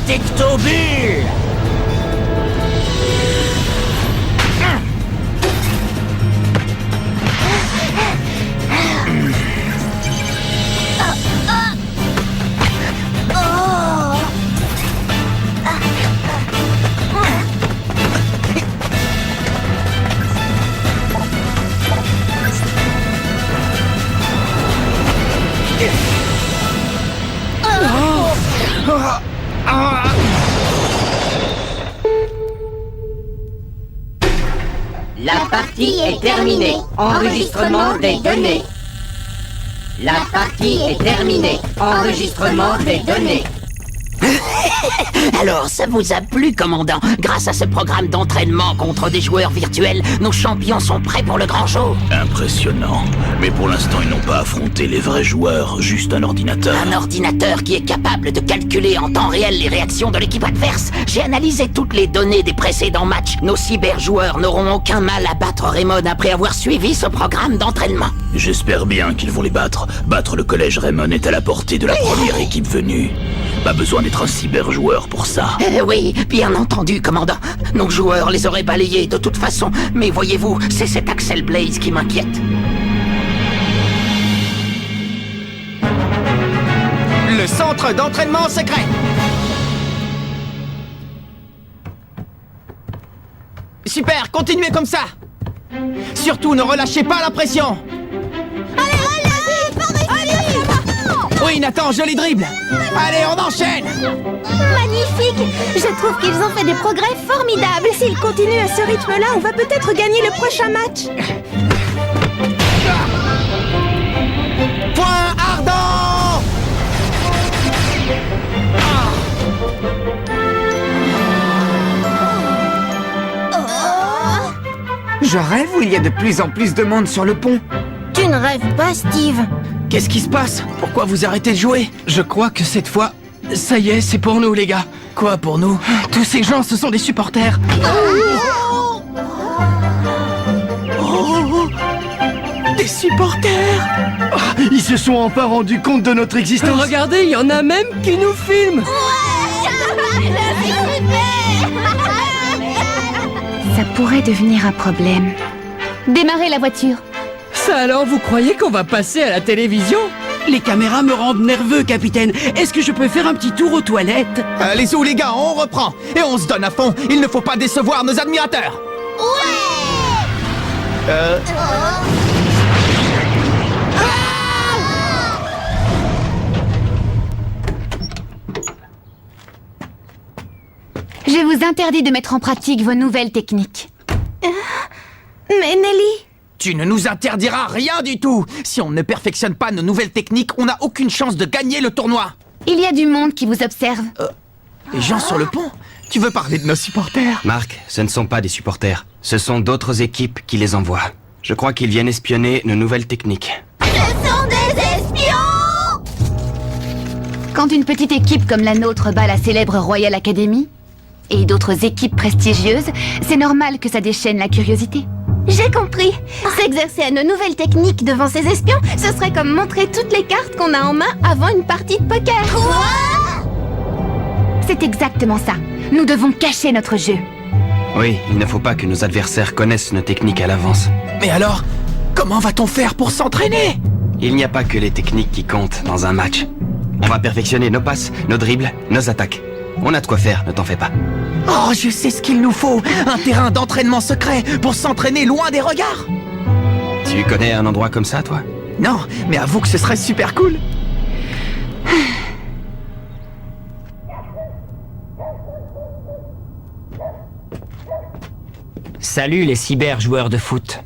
Tectobule. La partie est terminée. Enregistrement des données. La partie est terminée. Enregistrement des données. Alors, ça vous a plu, commandant? Grâce à ce programme d'entraînement contre des joueurs virtuels, nos champions sont prêts pour le grand jour. Impressionnant. Mais pour l'instant, ils n'ont pas affronté les vrais joueurs, juste un ordinateur. Un ordinateur qui est capable de calculer en temps réel les réactions de l'équipe adverse. J'ai analysé toutes les données des précédents matchs. Nos cyberjoueurs n'auront aucun mal à battre Raymond après avoir suivi ce programme d'entraînement. J'espère bien qu'ils vont les battre. Battre le collège Raymond est à la portée de la première équipe venue. Pas besoin d'être un cyberjoueur pour ça. Oui, bien entendu, commandant. Nos joueurs les auraient balayés de toute façon. Mais voyez-vous, c'est cet Axel Blaze qui m'inquiète. Le centre d'entraînement secret. Super, continuez comme ça. Surtout, ne relâchez pas la pression. Oui, Nathan, joli dribble. Allez, on enchaîne. Magnifique! Je trouve qu'ils ont fait des progrès formidables. S'ils continuent à ce rythme-là, on va peut-être gagner le prochain match. Point ardent. Je rêve ou il y a de plus en plus de monde sur le pont? Tu ne rêves pas, Steve? Qu'est-ce qui se passe? Pourquoi vous arrêtez de jouer? Je crois que cette fois, ça y est, c'est pour nous, les gars. Quoi pour nous? Tous ces gens, ce sont des supporters. Des supporters! Ils se sont enfin rendus compte de notre existence. Regardez, il y en a même qui nous filment. Ça pourrait devenir un problème. Démarrez la voiture. Ça alors, vous croyez qu'on va passer à la télévision? Les caméras me rendent nerveux, capitaine. Est-ce que je peux faire un petit tour aux toilettes? Allez-y, les gars, on reprend. Et on se donne à fond. Il ne faut pas décevoir nos admirateurs. Je vous interdis de mettre en pratique vos nouvelles techniques. Mais Nelly... Tu ne nous interdiras rien du tout. Si on ne perfectionne pas nos nouvelles techniques, on n'a aucune chance de gagner le tournoi. Il y a du monde qui vous observe. Les gens sur le pont? Tu veux parler de nos supporters? Marc, ce ne sont pas des supporters. Ce sont d'autres équipes qui les envoient. Je crois qu'ils viennent espionner nos nouvelles techniques. Ce sont des espions! Quand une petite équipe comme la nôtre bat la célèbre Royal Academy, et d'autres équipes prestigieuses, c'est normal que ça déchaîne la curiosité. J'ai compris. S'exercer à nos nouvelles techniques devant ces espions, ce serait comme montrer toutes les cartes qu'on a en main avant une partie de poker. Quoi? C'est exactement ça. Nous devons cacher notre jeu. Oui, il ne faut pas que nos adversaires connaissent nos techniques à l'avance. Mais alors, comment va-t-on faire pour s'entraîner? Il n'y a pas que les techniques qui comptent dans un match. On va perfectionner nos passes, nos dribbles, nos attaques. On a de quoi faire, ne t'en fais pas. Oh, je sais ce qu'il nous faut. Un terrain d'entraînement secret pour s'entraîner loin des regards. Tu connais un endroit comme ça, toi? Non, mais avoue que ce serait super cool. Salut les cyber-joueurs de foot.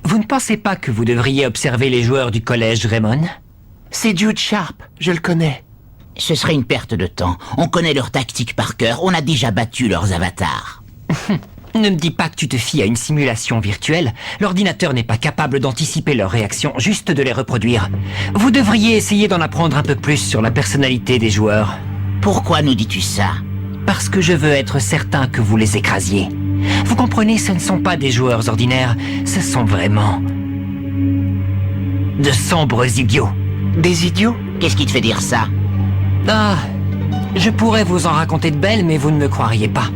Vous ne pensez pas que vous devriez observer les joueurs du collège Raymond? C'est Jude Sharp, je le connais. Ce serait une perte de temps. On connaît leurs tactiques par cœur. On a déjà battu leurs avatars. Ne me dis pas que tu te fies à une simulation virtuelle. L'ordinateur n'est pas capable d'anticiper leurs réactions, juste de les reproduire. Vous devriez essayer d'en apprendre un peu plus sur la personnalité des joueurs. Pourquoi nous dis-tu ça? Parce que je veux être certain que vous les écrasiez. Vous comprenez, ce ne sont pas des joueurs ordinaires, ce sont vraiment... de sombres idiots. Des idiots? Qu'est-ce qui te fait dire ça? Ah, Je pourrais vous en raconter de belles, mais vous ne me croiriez pas.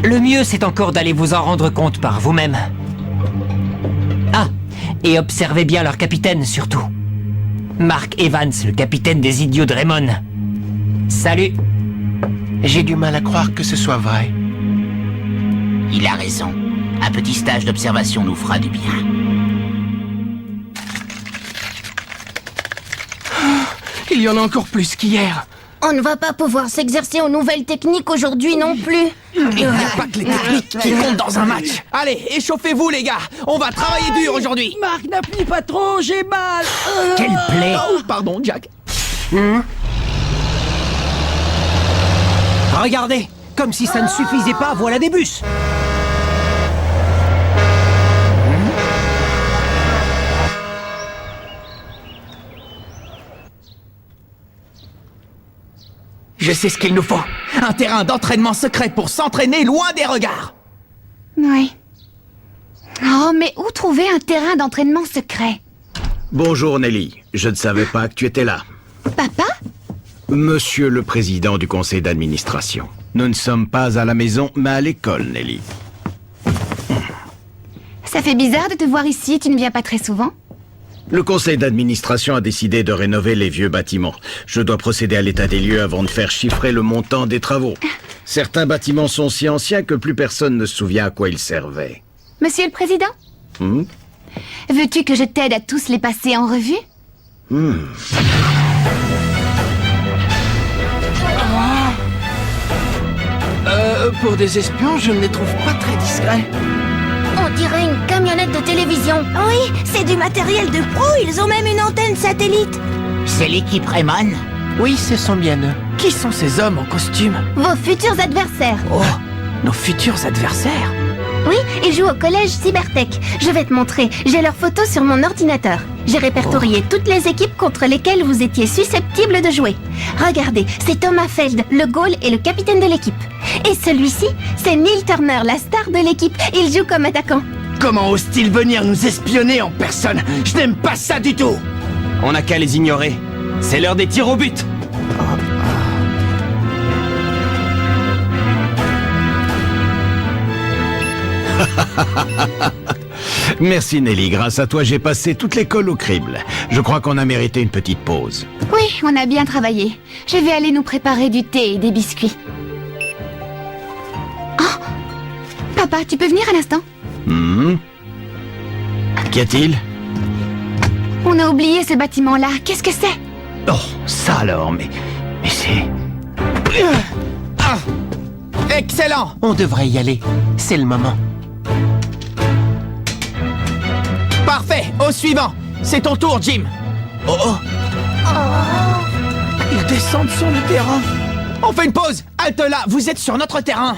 Le mieux, c'est encore d'aller vous en rendre compte par vous-même. Ah, et observez bien leur capitaine, surtout. Mark Evans, le capitaine des idiots de Raymond. Salut. J'ai du mal à croire que ce soit vrai. Il a raison. Un petit stage d'observation nous fera du bien. Il y en a encore plus qu'hier. On ne va pas pouvoir s'exercer aux nouvelles techniques aujourd'hui non plus. Il n'y a pas que les techniques qui comptent dans un match. Allez, échauffez-vous les gars. On va travailler dur aujourd'hui. Marc, n'appuie pas trop, j'ai mal. Quelle plaie. Oh, pardon, Jack. Regardez, comme si ça ne suffisait pas, voilà des bus. Je sais ce qu'il nous faut. Un terrain d'entraînement secret pour s'entraîner loin des regards. Oui. Oh, mais où trouver un terrain d'entraînement secret? Bonjour Nelly, je ne savais pas que tu étais là. Papa? Monsieur le président du conseil d'administration. Nous ne sommes pas à la maison, mais à l'école, Nelly. Ça fait bizarre de te voir ici, tu ne viens pas très souvent. Le conseil d'administration a décidé de rénover les vieux bâtiments. Je dois procéder à l'état des lieux avant de faire chiffrer le montant des travaux. Certains bâtiments sont si anciens que plus personne ne se souvient à quoi ils servaient. Monsieur le Président? Veux-tu que je t'aide à tous les passer en revue? Pour des espions, je ne les trouve pas très discrets. On dirait une camionnette de télévision. Oui, c'est du matériel de pro, ils ont même une antenne satellite. C'est l'équipe Raymond? Oui, ce sont bien eux. Qui sont ces hommes en costume? Vos futurs adversaires. Oh, nos futurs adversaires. Oui, ils jouent au collège Cybertech. Je vais te montrer, j'ai leurs photos sur mon ordinateur. J'ai répertorié toutes les équipes contre lesquelles vous étiez susceptibles de jouer. Regardez, c'est Thomas Feld, le goal et le capitaine de l'équipe. Et celui-ci, c'est Neil Turner, la star de l'équipe. Il joue comme attaquant. Comment ose-t-il venir nous espionner en personne? Je n'aime pas ça du tout. On n'a qu'à les ignorer. C'est l'heure des tirs au but. Merci Nelly, grâce à toi j'ai passé toute l'école au crible. Je crois qu'on a mérité une petite pause. Oui, on a bien travaillé. Je vais aller nous préparer du thé et des biscuits. Oh! Papa, tu peux venir un instant? Qu'y a-t-il? On a oublié ce bâtiment-là. Qu'est-ce que c'est? Oh, ça alors, mais c'est... Excellent. On devrait y aller. C'est le moment. Parfait, au suivant. C'est ton tour, Jim. Ils descendent sur le terrain. On fait une pause. Halte là, vous êtes sur notre terrain.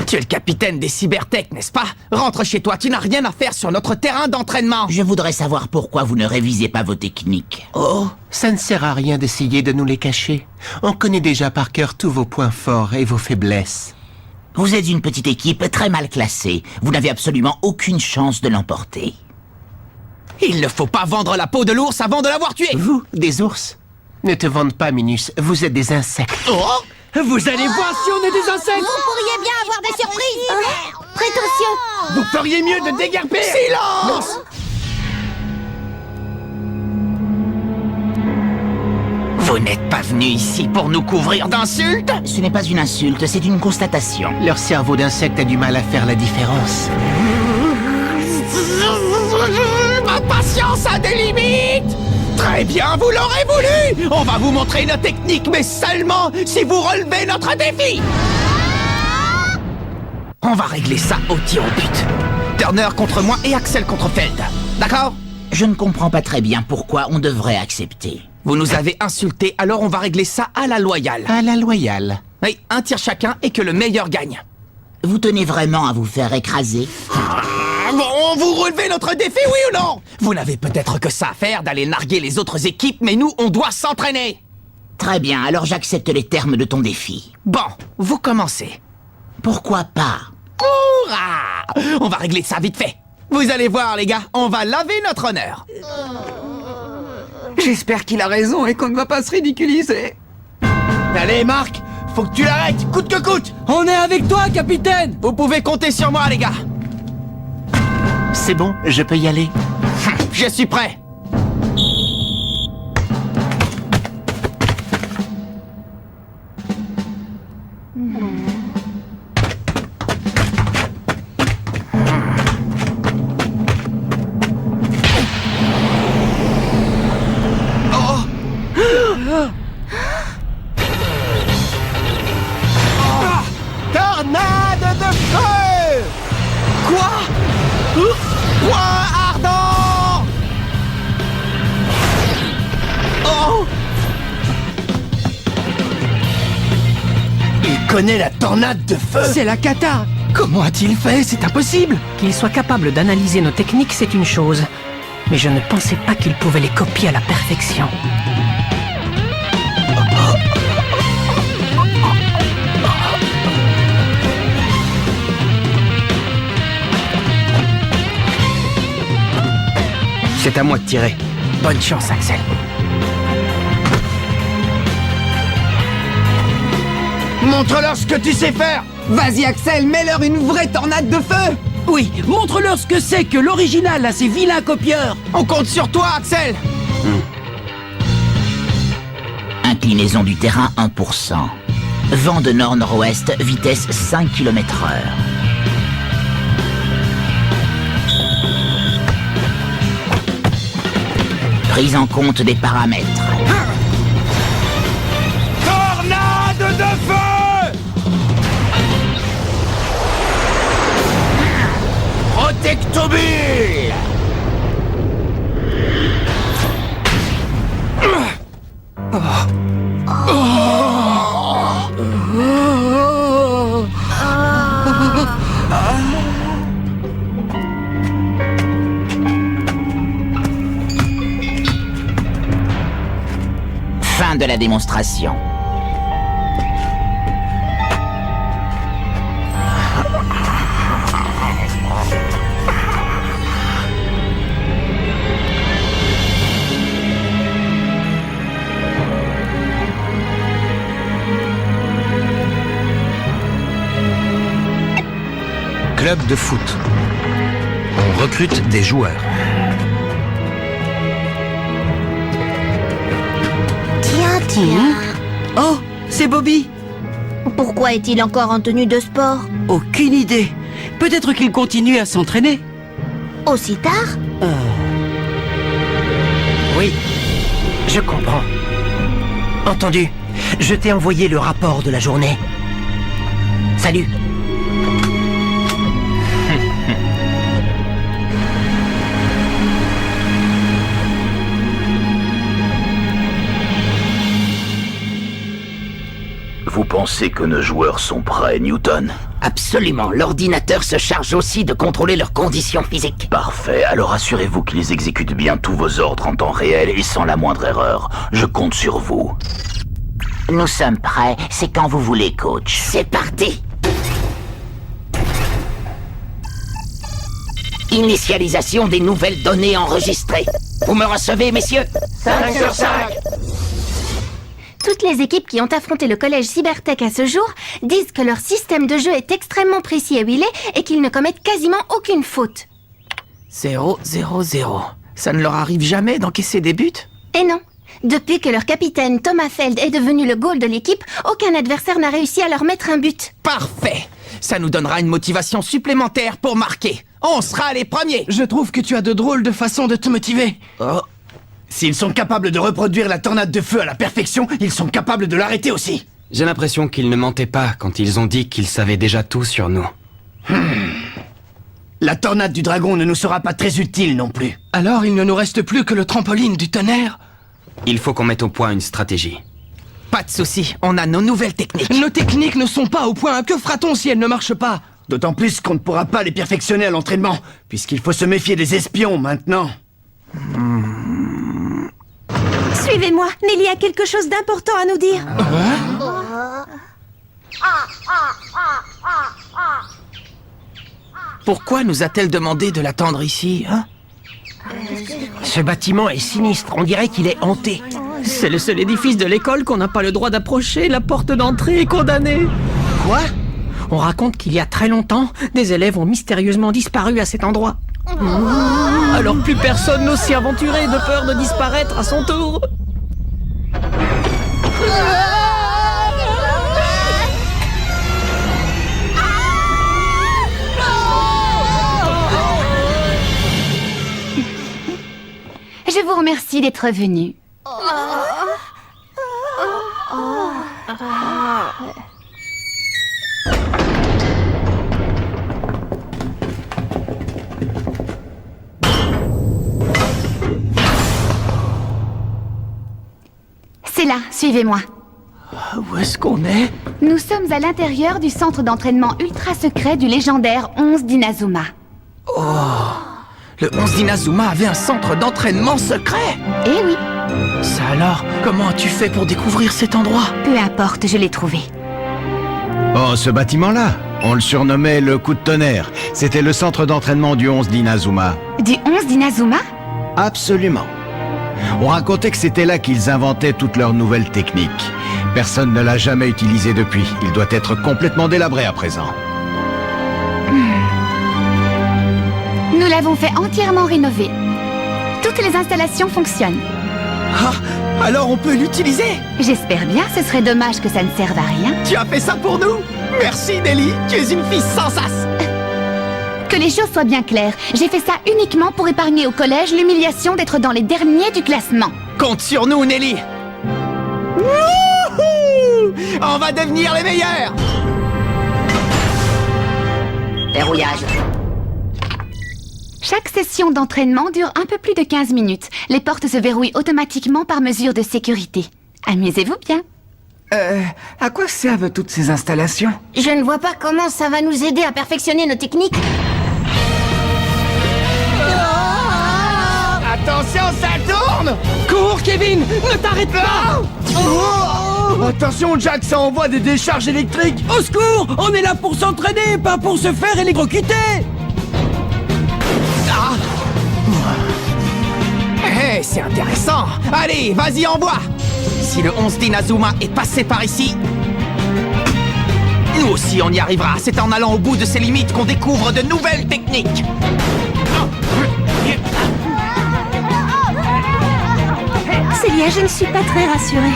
Tu es le capitaine des Cybertech, n'est-ce pas? Rentre chez toi, tu n'as rien à faire sur notre terrain d'entraînement. Je voudrais savoir pourquoi vous ne révisez pas vos techniques. Oh, ça ne sert à rien d'essayer de nous les cacher. On connaît déjà par cœur tous vos points forts et vos faiblesses. Vous êtes une petite équipe très mal classée. Vous n'avez absolument aucune chance de l'emporter. Il ne faut pas vendre la peau de l'ours avant de l'avoir tué. Vous, des ours? Ne te vante pas, Minus, vous êtes des insectes. Vous allez voir si on est des insectes. Vous pourriez bien avoir des surprises. Prétentieux. Vous feriez mieux de déguerpir. Silence! Vous n'êtes pas venu ici pour nous couvrir d'insultes? Ce n'est pas une insulte, c'est une constatation. Leur cerveau d'insecte a du mal à faire la différence. Ma patience a des limites! Très bien, vous l'aurez voulu! On va vous montrer nos techniques, mais seulement si vous relevez notre défi! On va régler ça au tir au but. Turner contre moi et Axel contre Feld. D'accord? Je ne comprends pas très bien pourquoi on devrait accepter. Vous nous avez insultés, alors on va régler ça à la loyale. À la loyale. Oui, un tir chacun et que le meilleur gagne. Vous tenez vraiment à vous faire écraser? Bon, vous relevez notre défi, oui ou non? Vous n'avez peut-être que ça à faire d'aller narguer les autres équipes, mais nous, on doit s'entraîner. Très bien, alors j'accepte les termes de ton défi. Bon, vous commencez. Pourquoi pas? Hourra! On va régler ça vite fait. Vous allez voir, les gars, on va laver notre honneur. J'espère qu'il a raison et qu'on ne va pas se ridiculiser. Allez, Marc, faut que tu l'arrêtes, coûte que coûte. On est avec toi, capitaine. Vous pouvez compter sur moi, les gars. C'est bon, je peux y aller. Je suis prêt. Tornade de feu! Quoi? Point ardent! Oh! Il connaît la tornade de feu! C'est la cata. Comment a-t-il fait? C'est impossible! Qu'il soit capable d'analyser nos techniques, c'est une chose. Mais je ne pensais pas qu'il pouvait les copier à la perfection. C'est à moi de tirer. Bonne chance, Axel. Montre-leur ce que tu sais faire! Vas-y Axel, mets-leur une vraie tornade de feu. Oui, montre-leur ce que c'est que l'original à ces vilains copieurs. On compte sur toi, Axel! Inclinaison du terrain 1%. Vent de nord-nord-ouest, vitesse 5 km/h. Prise en compte des paramètres. Tornade de feu! Protectobule. Fin de la démonstration. Club de foot. On recrute des joueurs. Tiens. Oh, c'est Bobby. Pourquoi est-il encore en tenue de sport? Aucune idée. Peut-être qu'il continue à s'entraîner. Aussi tard? Oui, je comprends. Entendu. Je t'ai envoyé le rapport de la journée. Salut. Vous pensez que nos joueurs sont prêts, Newton? Absolument, l'ordinateur se charge aussi de contrôler leurs conditions physiques. Parfait, alors assurez-vous qu'ils exécutent bien tous vos ordres en temps réel et sans la moindre erreur. Je compte sur vous. Nous sommes prêts, c'est quand vous voulez, coach. C'est parti! Initialisation des nouvelles données enregistrées. Vous me recevez, messieurs? 5 sur 5! Toutes les équipes qui ont affronté le collège Cybertech à ce jour disent que leur système de jeu est extrêmement précis et huilé et qu'ils ne commettent quasiment aucune faute. 0-0-0. Ça ne leur arrive jamais d'encaisser des buts? Et non. Depuis que leur capitaine Thomas Feld est devenu le goal de l'équipe, aucun adversaire n'a réussi à leur mettre un but. Parfait! Ça nous donnera une motivation supplémentaire pour marquer. On sera les premiers! Je trouve que tu as de drôles de façons de te motiver. Oh. S'ils sont capables de reproduire la tornade de feu à la perfection, ils sont capables de l'arrêter aussi. J'ai l'impression qu'ils ne mentaient pas quand ils ont dit qu'ils savaient déjà tout sur nous. La tornade du dragon ne nous sera pas très utile non plus. Alors il ne nous reste plus que le trampoline du tonnerre. Il faut qu'on mette au point une stratégie. Pas de souci, on a nos nouvelles techniques. Nos techniques ne sont pas au point. Que fera-t-on si elles ne marchent pas? D'autant plus qu'on ne pourra pas les perfectionner à l'entraînement, puisqu'il faut se méfier des espions maintenant. Suivez-moi, Nelly a quelque chose d'important à nous dire. Pourquoi nous a-t-elle demandé de l'attendre ici, hein? Ce bâtiment est sinistre, on dirait qu'il est hanté. C'est le seul édifice de l'école qu'on n'a pas le droit d'approcher, la porte d'entrée est condamnée. Quoi? On raconte qu'il y a très longtemps, des élèves ont mystérieusement disparu à cet endroit. Alors plus personne n'ose s'y aventurer de peur de disparaître à son tour. Je vous remercie d'être venu. C'est là, suivez-moi. Où est-ce qu'on est? Nous sommes à l'intérieur du centre d'entraînement ultra secret du légendaire 11 d'Inazuma. Oh, le 11 d'Inazuma avait un centre d'entraînement secret? Eh oui. Ça alors, comment as-tu fait pour découvrir cet endroit? Peu importe, je l'ai trouvé. Oh, ce bâtiment-là, on le surnommait le coup de tonnerre. C'était le centre d'entraînement du 11 d'Inazuma. Du 11 d'Inazuma? Absolument. On racontait que c'était là qu'ils inventaient toutes leurs nouvelles techniques. Personne ne l'a jamais utilisé depuis. Il doit être complètement délabré à présent. Nous l'avons fait entièrement rénover. Toutes les installations fonctionnent. Ah, alors on peut l'utiliser? J'espère bien, ce serait dommage que ça ne serve à rien. Tu as fait ça pour nous? Merci Nelly, tu es une fille sans sas. Que les choses soient bien claires, j'ai fait ça uniquement pour épargner au collège l'humiliation d'être dans les derniers du classement. Compte sur nous Nelly. Wouhou! On va devenir les meilleurs. Verrouillage. Chaque session d'entraînement dure un peu plus de 15 minutes. Les portes se verrouillent automatiquement par mesure de sécurité. Amusez-vous bien. À quoi servent toutes ces installations? Je ne vois pas comment ça va nous aider à perfectionner nos techniques. Attention, ça tourne! Cours, Kevin! Ne t'arrête pas! Attention, Jack, ça envoie des décharges électriques! Au secours! On est là pour s'entraîner, pas pour se faire électrocuter! Hey, c'est intéressant! Allez, vas-y, envoie! Si le 11 d'Inazuma est passé par ici, nous aussi on y arrivera. C'est en allant au bout de ses limites qu'on découvre de nouvelles techniques. Célia, je ne suis pas très rassurée.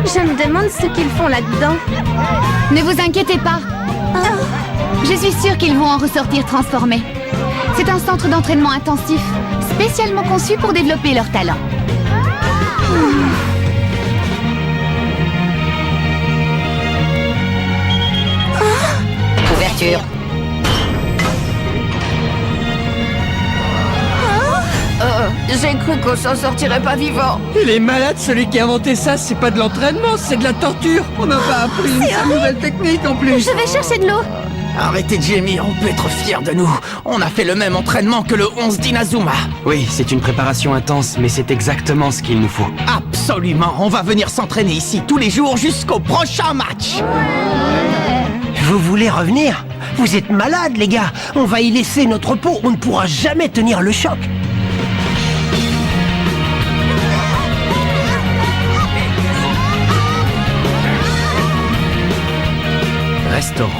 Je me demande ce qu'ils font là-dedans. Ne vous inquiétez pas. Je suis sûre qu'ils vont en ressortir transformés. C'est un centre d'entraînement intensif, spécialement conçu pour développer leurs talents. Ouverture. J'ai cru qu'on s'en sortirait pas vivant. Il est malade, celui qui a inventé ça, c'est pas de l'entraînement, c'est de la torture. On n'a pas appris une nouvelle technique en plus. Je vais chercher de l'eau. Arrêtez de gémir, on peut être fiers de nous. On a fait le même entraînement que le 11 d'Inazuma. Oui, c'est une préparation intense, mais c'est exactement ce qu'il nous faut. Absolument, on va venir s'entraîner ici tous les jours jusqu'au prochain match. Vous voulez revenir? Vous êtes malades, les gars. On va y laisser notre peau, on ne pourra jamais tenir le choc. Restaurant.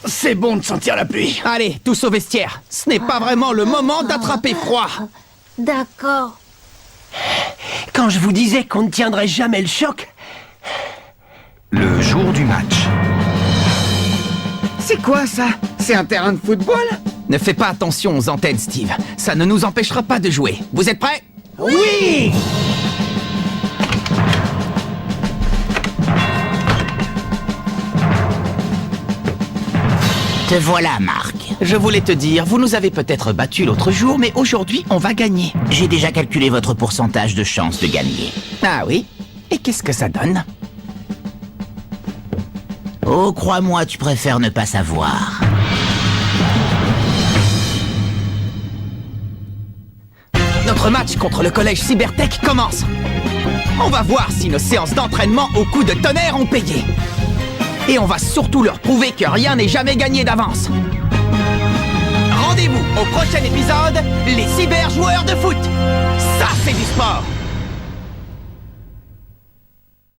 C'est bon de sentir la pluie. Allez, tous au vestiaire. Ce n'est pas vraiment le moment d'attraper froid. D'accord. Quand je vous disais qu'on ne tiendrait jamais le choc... Le jour du match. C'est quoi ça? C'est un terrain de football? Ne fais pas attention aux antennes, Steve. Ça ne nous empêchera pas de jouer. Vous êtes prêts? Oui! Te voilà, Marc. Je voulais te dire, vous nous avez peut-être battus l'autre jour, mais aujourd'hui, on va gagner. J'ai déjà calculé votre pourcentage de chance de gagner. Ah oui? Et qu'est-ce que ça donne? Oh, crois-moi, tu préfères ne pas savoir. Notre match contre le collège Cybertech commence. On va voir si nos séances d'entraînement au coup de tonnerre ont payé. Et on va surtout leur prouver que rien n'est jamais gagné d'avance. Rendez-vous au prochain épisode, les cyberjoueurs de foot. Ça, c'est du sport.